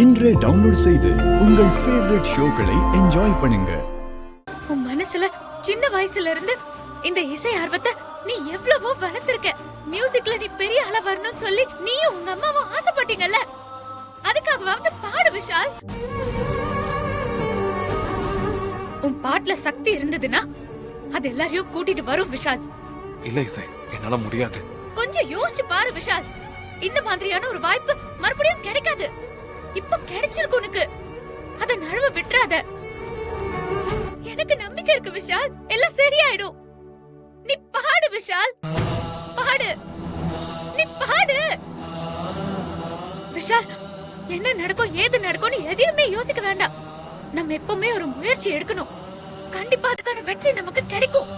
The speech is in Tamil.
இன்றே டவுன்லோட் செய்து உங்கள் ஃபேவரட் ஷோக்களை என்ஜாய் பண்ணுங்க. உன் மனசுல சின்ன வயசுல இருந்து இந்த இசை ஆர்வத்தை நீ எவ்வளவோ வளர்த்திருக்க. மியூசிக்ல நீ பெரிய ஆளா வரணும்னு சொல்லி நீயும் உங்க அம்மாவும் ஆசைப்பட்டீங்கல்ல, அதுக்காகவாவது பாடு விஷால். உன் பாட்டுல சக்தி இருந்ததுன்னா அது எல்லாரையும் கூட்டிட்டு வரும் விஷால். இல்ல இசை, என்னால முடியாது. கொஞ்சம் யோசிச்சு பாரு விஷால். இந்த மாதிரியான ஒரு வாய்ப்பு மறுபடியும் கிடைக்காது. இப்ப கிடைச்சிருக்கு உனக்கு, அத நழுவ விட்டுறாத. எனக்கு நம்பிக்கை இருக்கு விஷால், எல்லாம் சரியாயிடும். நீ பாடு விஷால், பாடு, நீ பாடு விஷால். என்ன நடக்கும் ஏது நடக்கும்னு எதையுமே யோசிக்க வேண்டாம். நம்ம எப்பவுமே ஒரு முயற்சி எடுக்கணும். கண்டிப்பா அதுக்கான வெற்றி நமக்கு கிடைக்கும்.